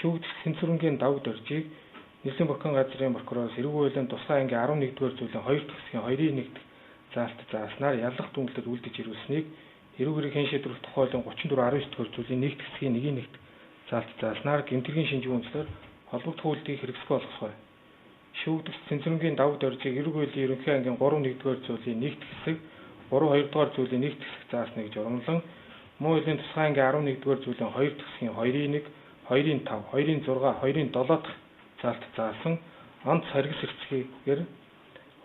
шүүгдэх Сэнцүрэнгийн давд оржийг Нийслэлийн Бурхан газрын прокурор эрүүл хуулийн тусгай ангийн 11-р зүйлийн 2 дахь хэсгийн 2-1 заалт зааснаар яллах дүнэлтэд үлдэж ирүүлсэнийг эрүүл хэргийн шийдвэрлэх тухай хуулийн 34-19-р зүйлийн 1 дахь хэсгийн 1-1 заалт зааснаар гэмтэргийн шинжийн үндслээр холбогдох үйлдэлийг хэрэгсэх болгох бай. Шүүгдэх Сэнцүрэнгийн давд оржийг эрүүл хуулийн ерөнхий ангийн 3-1-р зүйлийн 1 дахь хэсэг 3-2-р зүйлийн 1 дахь хэсэг заасныг журамлан муу хуулийн тусгай ангийн 11-р зүйлийн 2 дахь хэсгийн 2-1, 2-5, 2-6, 2-7 дахь заалт заасан онц саргис хэрцгийгээр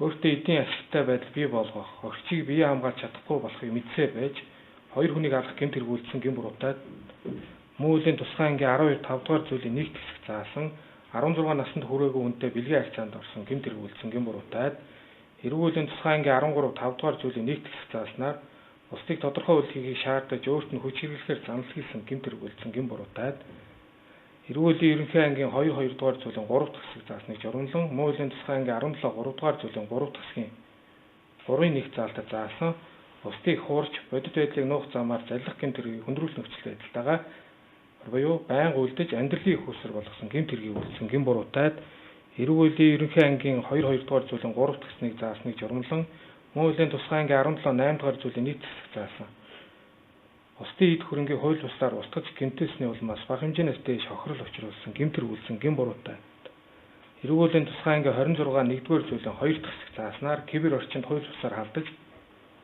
өөртөө эдийн ашигтай байдал бий болгох, орчийг бие хамгаалж чадахгүй болохыг мэдсээ байж, хоёр хүнийг алах гэмт хэрэгүүлсэн гэм буруудаад муу хуулийн тусгай ангийн 12-5 дугаар зүйлийн 1 дахь хэсэг заасан 16 наснд хүрээгүй хүнтэй бэлгийн харьцаанд орсон гэмт хэрэгүүлсэн гэм буруудаад эрүүл хуулийн тусгай ангийн 13-5 дугаар зүйлийн 1 дахь хэсэг зааснаар бусдыг тодорхой үйлдэлийг шаардаж өөрт нь хүч хэрэглэхээр замлахгүйсэн гэмт хэрэгүүлсэн гэм буруудаад эрүүл хуулийн ерөнхий ангийн 2-2 дугаар зүйлийн 3 дахь хэсэг заасныг журамлан муу хуулийн тусгай ангийн 17-3 дугаар зүйлийн 3 дахь хэсгийн 3-1 заалтад заасан бусдыг хуурч бодит байдлыг нуух замаар заллах гэмт хэргийг хөндрүүлэх нөхцөл байдалтайгаа буюу байнга үлдэж амьдралын их усэр болгосон гэмт хэргийг үлдсэн гэм буруудаад эрүүл хуулийн ерөнхий ангийн 2-2 дугаар зүйлийн 3 дахь хэсгийг заасныг журамлан муу хуулийн тусгай ангийн 17-8 дугаар зүйлийн 1 хэсэг заасан бусдын эд хөрөнгийн хууль бусдаар устгаж гэмтээсний улмаас бага хэмжээнээс дээш хохирол учруулсан гэмт хэрэгүүлсэн гэм буруудаад эрүүл хуулийн тусгай ангийн 26-1-р зүйлийн 2 дахь хэсэг зааснаар кибер орчинд хууль бусдаар халдаж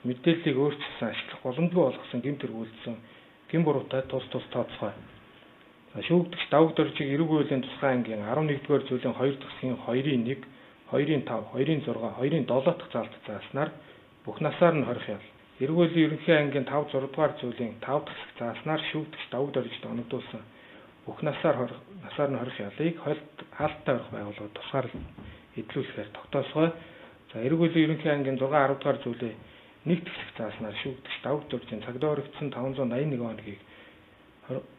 мэдээллийг өөрчилсөн ашиглах боломжгүй болгосон гэмт хэрэгүүлсэн гэм буруудаад тус тооцгой. Шүүгдэгч давд оржийг эрүүл хуулийн тусгай ангийн 11-р зүйлийн 2 дахь хэсгийн 2-1, 2-5, 2-6, 2-7 дахь заалт зааснаар бүх насаар нь хорих ял. Эрүүл хуулийн ерөнхий ангийн 5-6 дугаар зүйлийн 5 дахь хэсэг зааснаар шүүгдэгч давд оржид оногдуулсан бүх насаар нь хорих ялыг хаалттай байх байгууллагад тусгаар эдлүүлэхээр тогтоосгой. За эрүүл хуулийн ерөнхий ангийн 6-10 дугаар зүйлийн 1 дахь хэсэг зааснаар шүүгдэгч давд оржийн цагдаа өргөцсөн 581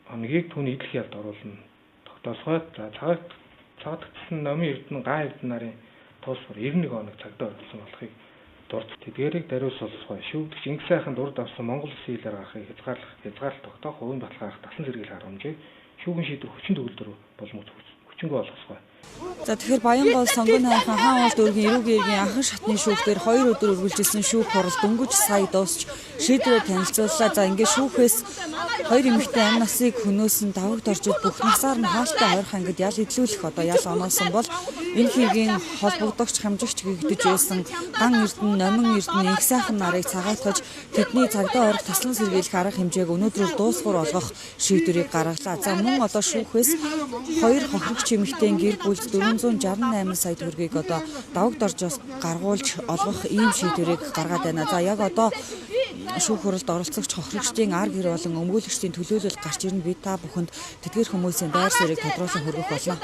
хоногийг түүний идэх ялд оруулна. Тогтоосгой. За цагаатгдсан номын эрдэнэ гаан эрдэнэ нарын тулсвар 91 хоног цагдаа өргөцсөн болохыг дурд тэдгээрийг дариулсуулсгой. Шүүгдэгч инг сайхан дурд авсан Монгол Улсын хилээр гарахыг хязгаарлах тогтоох хувийн баталгаах дасан зэргийг харамжийг шүүгэн шийдвэр хүчин төгөлдөр боломж хүчингүй болгосгой. За тэгэхээр Баянгол сонгон хайхан хаан улс дүүргийн эрүүл хэргийн анхан шатны шүүхтэр 2 өдөр үргэлжилсэн шүүх хурал дөнгөж сая дуусч шийдвэрээр танилцууллаа. За ингээд шүүхээс 2 эмэгтэй амь насыг хөнөөсөн давагд оржид бүх насаар нь хаалттай ойрхон ангид ял идлүүлэх ял оноосон бол энэ хэргийн холбогдогч хамжигч гэгдэж байсан ган эрдэнэ номин эрдэнэ их сайхан нарыг цагаатгаж тэдний цагдаа орох таслан сэргийлэх арга хэмжээг өнөөдрөөр дуусгар олгох шийдвэрийг гаргалаа. За мөн одоо шүүхээс 2 хохирогч эмэгтэй гэр бүлд 468 сая төгрөгийг одоо давагд оржоос гаргуулж олгох ийм шийдвэрийг гаргаад байна. За яг одоо шүүх хуралд оролцогч хохирогчдын ар гэр болон өмгөөлөгчдийн төлөөлөл гарч ирнэ. Би та бүхэнд тэдгээр хүмүүсийн байр суурийг тодруулан хүргэх болно.